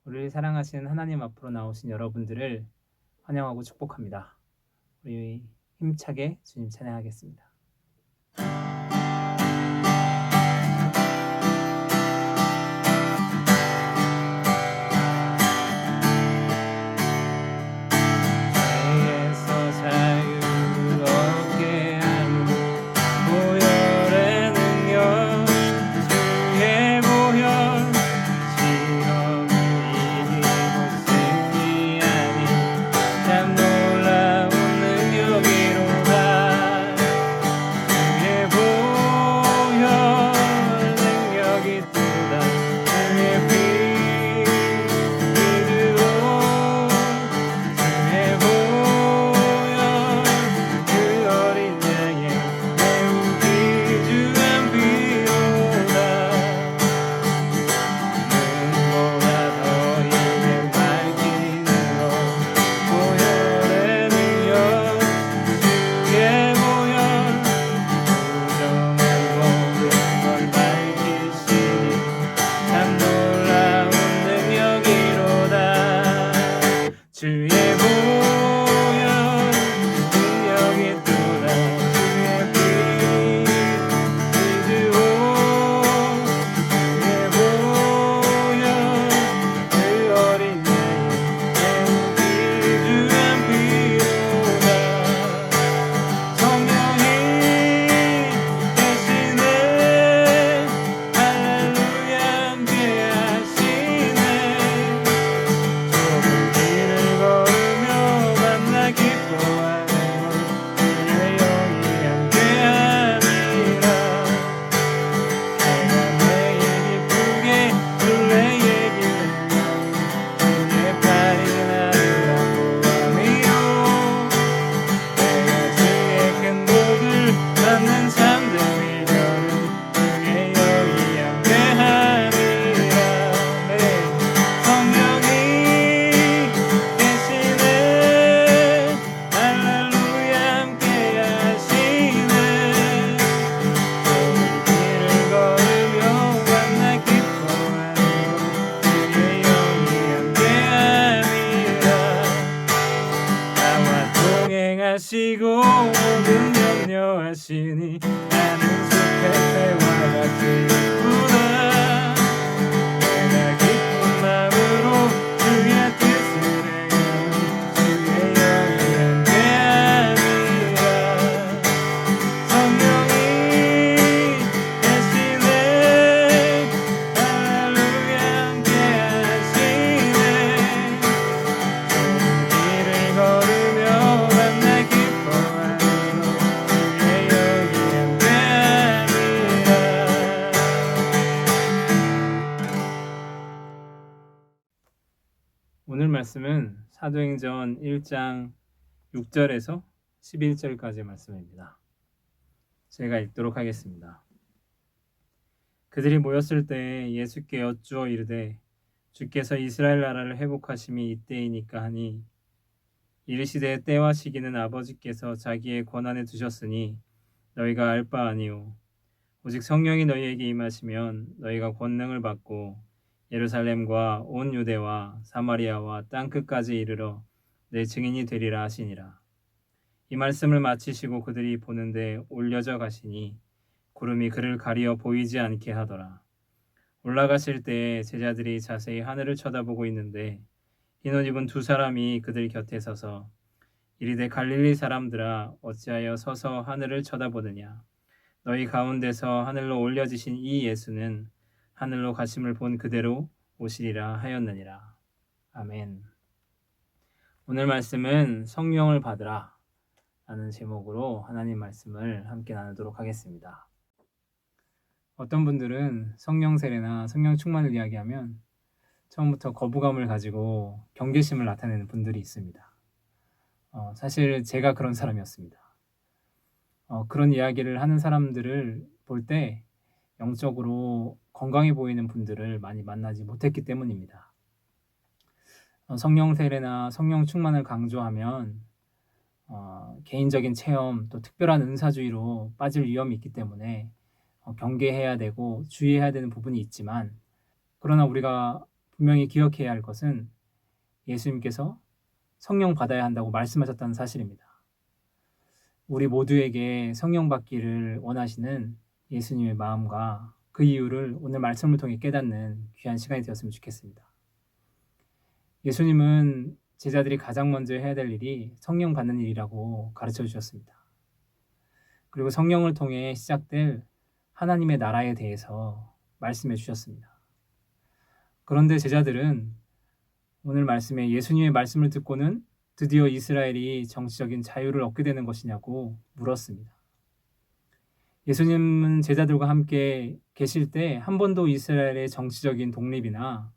우리를 사랑하시는 하나님 앞으로 나오신 여러분들을 환영하고 축복합니다. 우리 힘차게 주님 찬양하겠습니다. 죄에서 자유를 얻게 하는 보혈의 능력, 주의 보혈, 시험을 이기고 승리하니 참 놀라운 능력이로다. 주의 보혈 능력이 또다. 주의 피 믿으로 주의 보혈 그 어린 양의 매우 귀중한 피로다. 눈보다 더 이게 밝히는 것 보혈의 능력, 주의 보혈 부정한 모든 걸 밝히시니 참 놀라운 능력이로다. 주의 보혈 능력이 또다. 주의 피 믿으오 주의 보혈 그 어린 양의 매우 귀중한 피로다. 성령이 계시네 할렐루야 함께하시네. 좁은 길을 걸으며 만나 기뻐하는 주의 영이 함께하니라. 내가 내일 기쁘게 주의 얘기를 주의 팔이 나를 안보함이요. 내가 주의 큰 복을 받는 참된 미련은 주의 영이 함께하니라. 네. 성령이 계시네 할렐루야 함께하시네. 좁은 길을 걸으며 만나 기뻐하는 주의 영이 함께하니라. 나와 동행하시고 모든 염려하시니 나는 숲의 새와 같이 기쁘다. 내가 기쁜 마음으로 주의 뜻을 행하는 주의 영이 함께하니라. 성령이 계시네 할렐루야 함께하시네. 좁은 길을 걸으며 만나 기뻐하는 주의 영이 함께하니라. 오늘 말씀은 사도행전 1장 6절에서 11절까지 말씀입니다. 제가 읽도록 하겠습니다. 그들이 모였을 때에 예수께 여쭈어 이르되 주께서 이스라엘 나라를 회복하심이 이때이니까 하니 이르시되 때와 시기는 아버지께서 자기의 권한에 두셨으니 너희가 알 바 아니요 오직 성령이 너희에게 임하시면 너희가 권능을 받고 예루살렘과 온 유대와 사마리아와 땅끝까지 이르러 내 증인이 되리라 하시니라. 이 말씀을 마치시고 그들이 보는데 올려져 가시니 구름이 그를 가리어 보이지 않게 하더라. 올라가실 때에 제자들이 자세히 하늘을 쳐다보고 있는데 흰옷 입은 두 사람이 그들 곁에 서서 이르되 갈릴리 사람들아 어찌하여 서서 하늘을 쳐다보느냐. 너희 가운데서 하늘로 올려지신 이 예수는 하늘로 가심을 본 그대로 오시리라 하였느니라. 아멘. 오늘 말씀은 성령을 받으라 라는 제목으로 하나님 말씀을 함께 나누도록 하겠습니다. 어떤 분들은 성령 세례나 성령 충만을 이야기하면 처음부터 거부감을 가지고 경계심을 나타내는 분들이 있습니다. 사실 제가 그런 사람이었습니다. 그런 이야기를 하는 사람들을 볼 때 영적으로 건강해 보이는 분들을 많이 만나지 못했기 때문입니다. 성령 세례나 성령 충만을 강조하면 개인적인 체험 또 특별한 은사주의로 빠질 위험이 있기 때문에 경계해야 되고 주의해야 되는 부분이 있지만, 그러나 우리가 분명히 기억해야 할 것은 예수님께서 성령 받아야 한다고 말씀하셨다는 사실입니다. 우리 모두에게 성령 받기를 원하시는 예수님의 마음과 그 이유를 오늘 말씀을 통해 깨닫는 귀한 시간이 되었으면 좋겠습니다. 예수님은 제자들이 가장 먼저 해야 될 일이 성령 받는 일이라고 가르쳐 주셨습니다. 그리고 성령을 통해 시작될 하나님의 나라에 대해서 말씀해 주셨습니다. 그런데 제자들은 오늘 말씀에 예수님의 말씀을 듣고는 드디어 이스라엘이 정치적인 자유를 얻게 되는 것이냐고 물었습니다. 예수님은 제자들과 함께 계실 때 한 번도 이스라엘의 정치적인 독립이나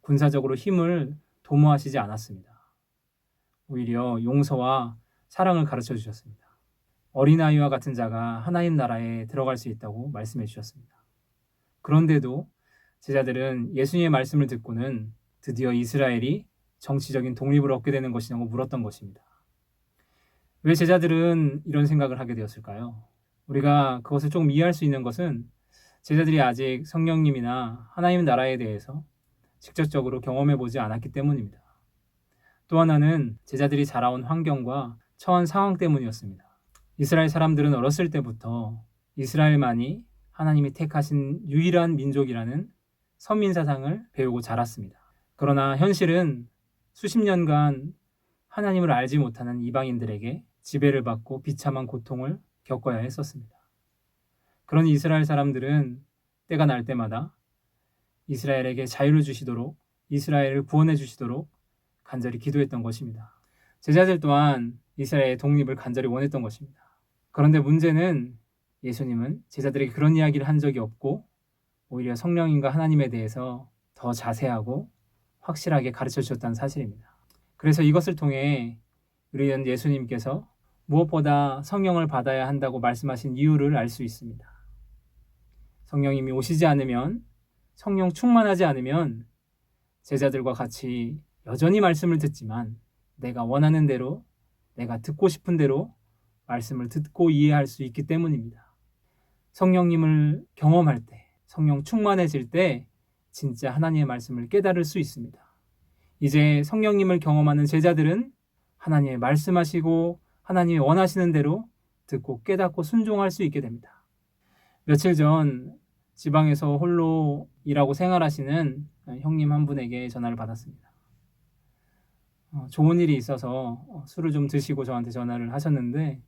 군사적으로 힘을 도모하시지 않았습니다. 오히려 용서와 사랑을 가르쳐 주셨습니다. 어린아이와 같은 자가 하나님 나라에 들어갈 수 있다고 말씀해 주셨습니다. 그런데도 제자들은 예수님의 말씀을 듣고는 드디어 이스라엘이 정치적인 독립을 얻게 되는 것이냐고 물었던 것입니다. 왜 제자들은 이런 생각을 하게 되었을까요? 우리가 그것을 조금 이해할 수 있는 것은 제자들이 아직 성령님이나 하나님 나라에 대해서 직접적으로 경험해 보지 않았기 때문입니다. 또 하나는 제자들이 자라온 환경과 처한 상황 때문이었습니다. 이스라엘 사람들은 어렸을 때부터 이스라엘만이 하나님이 택하신 유일한 민족이라는 선민 사상을 배우고 자랐습니다. 그러나 현실은 수십 년간 하나님을 알지 못하는 이방인들에게 지배를 받고 비참한 고통을 겪어야 했었습니다. 그런 이스라엘 사람들은 때가 날 때마다 이스라엘에게 자유를 주시도록, 이스라엘을 구원해 주시도록 간절히 기도했던 것입니다. 제자들 또한 이스라엘의 독립을 간절히 원했던 것입니다. 그런데 문제는 예수님은 제자들에게 그런 이야기를 한 적이 없고 오히려 성령님과 하나님에 대해서 더 자세하고 확실하게 가르쳐 주셨다는 사실입니다. 그래서 이것을 통해 우리는 예수님께서 무엇보다 성령을 받아야 한다고 말씀하신 이유를 알 수 있습니다. 성령님이 오시지 않으면, 성령 충만하지 않으면 제자들과 같이 여전히 말씀을 듣지만 내가 원하는 대로, 내가 듣고 싶은 대로 말씀을 듣고 이해할 수 있기 때문입니다. 성령님을 경험할 때, 성령 충만해질 때 진짜 하나님의 말씀을 깨달을 수 있습니다. 이제 성령님을 경험하는 제자들은 하나님의 말씀하시고 하나님이 원하시는 대로 듣고 깨닫고 순종할 수 있게 됩니다. 며칠 전 지방에서 홀로 일하고 생활하시는 형님 한 분에게 전화를 받았습니다. 좋은 일이 있어서 술을 좀 드시고 저한테 전화를 하셨는데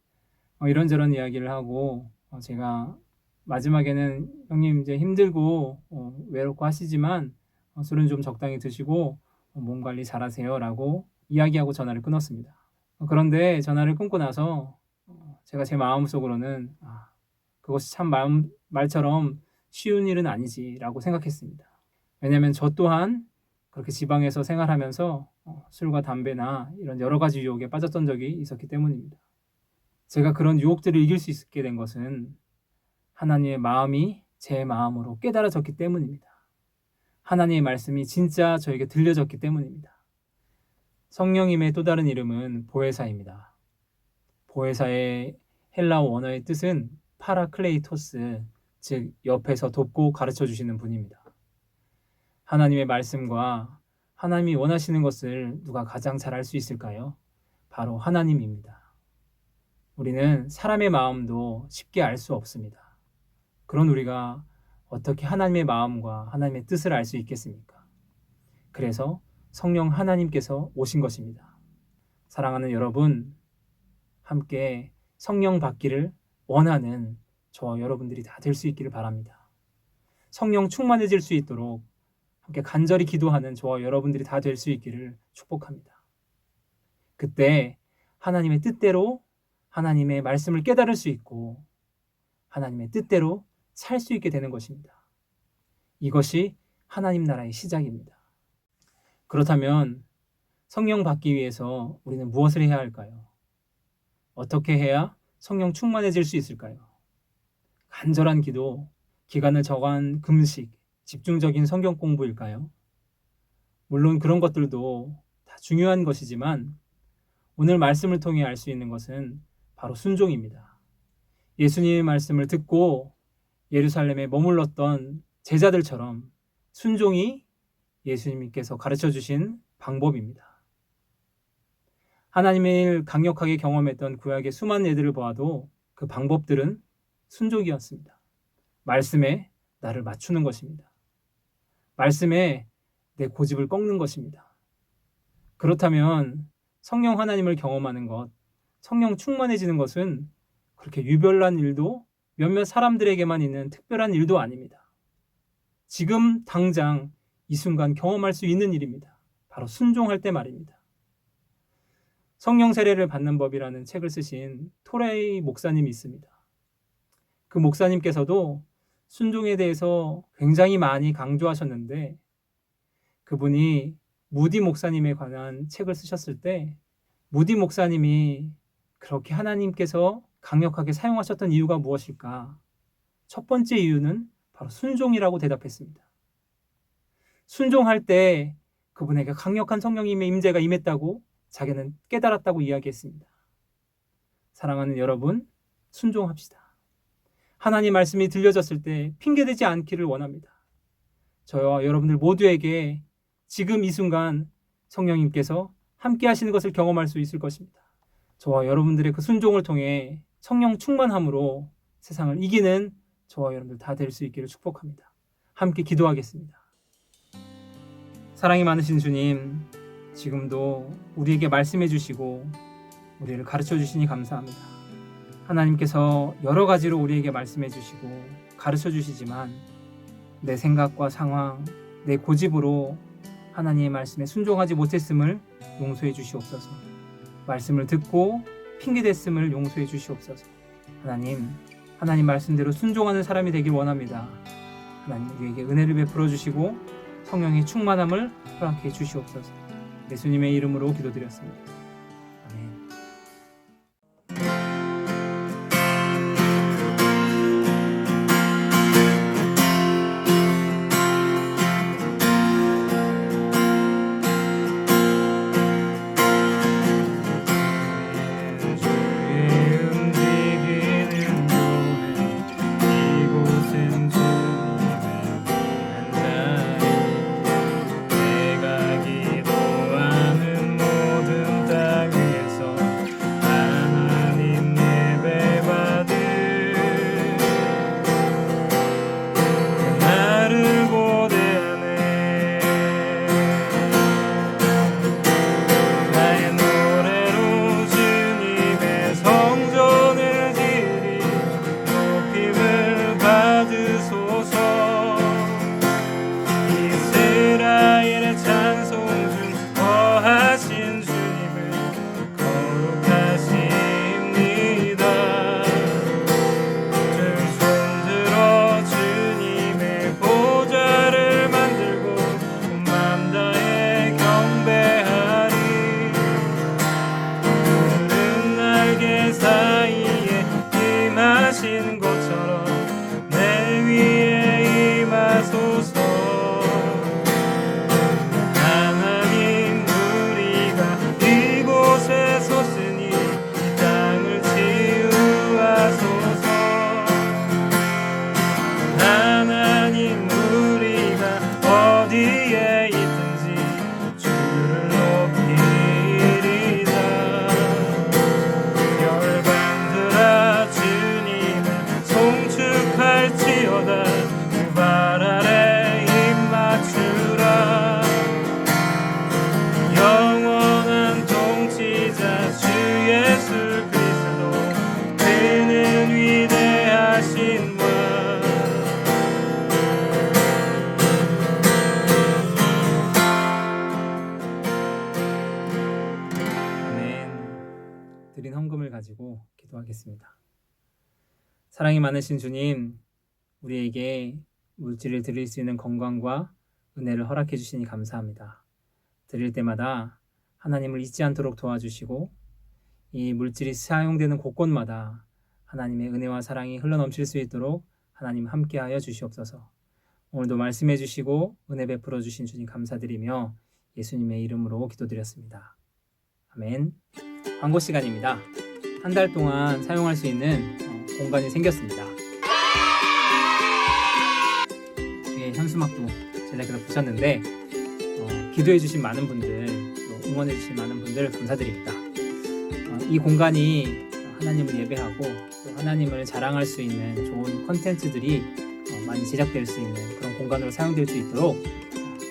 이런저런 이야기를 하고 제가 마지막에는 형님 이제 힘들고 외롭고 하시지만 술은 좀 적당히 드시고 몸 관리 잘하세요 라고 이야기하고 전화를 끊었습니다. 그런데 전화를 끊고 나서 제가 제 마음속으로는 그것이 참 말처럼 쉬운 일은 아니지 라고 생각했습니다. 왜냐하면 저 또한 그렇게 지방에서 생활하면서 술과 담배나 이런 여러 가지 유혹에 빠졌던 적이 있었기 때문입니다. 제가 그런 유혹들을 이길 수 있게 된 것은 하나님의 마음이 제 마음으로 깨달아졌기 때문입니다. 하나님의 말씀이 진짜 저에게 들려졌기 때문입니다. 성령님의 또 다른 이름은 보혜사입니다. 보혜사의 헬라어 원어의 뜻은 파라클레이토스, 즉 옆에서 돕고 가르쳐 주시는 분입니다. 하나님의 말씀과 하나님이 원하시는 것을 누가 가장 잘 알 수 있을까요? 바로 하나님입니다. 우리는 사람의 마음도 쉽게 알 수 없습니다. 그런 우리가 어떻게 하나님의 마음과 하나님의 뜻을 알 수 있겠습니까? 그래서 성령 하나님께서 오신 것입니다. 사랑하는 여러분, 함께 성령 받기를 원하는 저와 여러분들이 다 될 수 있기를 바랍니다. 성령 충만해질 수 있도록 함께 간절히 기도하는 저와 여러분들이 다 될 수 있기를 축복합니다. 그때 하나님의 뜻대로 하나님의 말씀을 깨달을 수 있고 하나님의 뜻대로 살 수 있게 되는 것입니다. 이것이 하나님 나라의 시작입니다. 그렇다면 성령 받기 위해서 우리는 무엇을 해야 할까요? 어떻게 해야 성령 충만해질 수 있을까요? 간절한 기도, 기간을 정한 금식, 집중적인 성경 공부일까요? 물론 그런 것들도 다 중요한 것이지만 오늘 말씀을 통해 알 수 있는 것은 바로 순종입니다. 예수님의 말씀을 듣고 예루살렘에 머물렀던 제자들처럼 순종이 예수님께서 가르쳐 주신 방법입니다. 하나님의 일 강력하게 경험했던 구약의 수많은 예들을 보아도 그 방법들은 순종이었습니다. 말씀에 나를 맞추는 것입니다. 말씀에 내 고집을 꺾는 것입니다. 그렇다면 성령 하나님을 경험하는 것, 성령 충만해지는 것은 그렇게 유별난 일도 몇몇 사람들에게만 있는 특별한 일도 아닙니다. 지금 당장 이 순간 경험할 수 있는 일입니다. 바로 순종할 때 말입니다. 성령 세례를 받는 법이라는 책을 쓰신 토레이 목사님이 있습니다. 그 목사님께서도 순종에 대해서 굉장히 많이 강조하셨는데 그분이 무디 목사님에 관한 책을 쓰셨을 때 무디 목사님이 그렇게 하나님께서 강력하게 사용하셨던 이유가 무엇일까? 첫 번째 이유는 바로 순종이라고 대답했습니다. 순종할 때 그분에게 강력한 성령님의 임재가 임했다고 자기는 깨달았다고 이야기했습니다. 사랑하는 여러분, 순종합시다. 하나님 말씀이 들려졌을 때 핑계대지 않기를 원합니다. 저와 여러분들 모두에게 지금 이 순간 성령님께서 함께 하시는 것을 경험할 수 있을 것입니다. 저와 여러분들의 그 순종을 통해 성령 충만함으로 세상을 이기는 저와 여러분들 다 될 수 있기를 축복합니다. 함께 기도하겠습니다. 사랑이 많으신 주님, 지금도 우리에게 말씀해 주시고 우리를 가르쳐 주시니 감사합니다. 하나님께서 여러 가지로 우리에게 말씀해 주시고 가르쳐 주시지만 내 생각과 상황, 내 고집으로 하나님의 말씀에 순종하지 못했음을 용서해 주시옵소서. 말씀을 듣고 핑계댔음을 용서해 주시옵소서. 하나님 말씀대로 순종하는 사람이 되길 원합니다. 하나님 우리에게 은혜를 베풀어 주시고 성령의 충만함을 허락해 주시옵소서. 예수님의 이름으로 기도드렸습니다. 아멘. 드린 헌금을 가지고 기도하겠습니다. 사랑이 많으신 주님, 우리에게 물질을 드릴 수 있는 건강과 은혜를 허락해 주시니 감사합니다. 드릴 때마다 하나님을 잊지 않도록 도와주시고 이 물질이 사용되는 곳곳마다 하나님의 은혜와 사랑이 흘러넘칠 수 있도록 하나님 함께하여 주시옵소서. 오늘도 말씀해 주시고 은혜 베풀어 주신 주님 감사드리며 예수님의 이름으로 기도드렸습니다. 아멘. 광고 시간입니다. 한 달 동안 사용할 수 있는 공간이 생겼습니다. 뒤에 현수막도 전략에서 붙였는데 기도해 주신 많은 분들, 또 응원해 주신 많은 분들 감사드립니다. 이 공간이 하나님을 예배하고 또 하나님을 자랑할 수 있는 좋은 콘텐츠들이 많이 제작될 수 있는 그런 공간으로 사용될 수 있도록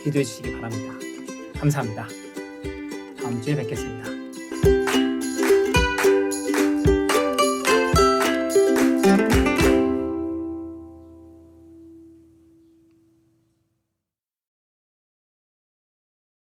기도해 주시기 바랍니다. 감사합니다. 다음 주에 뵙겠습니다.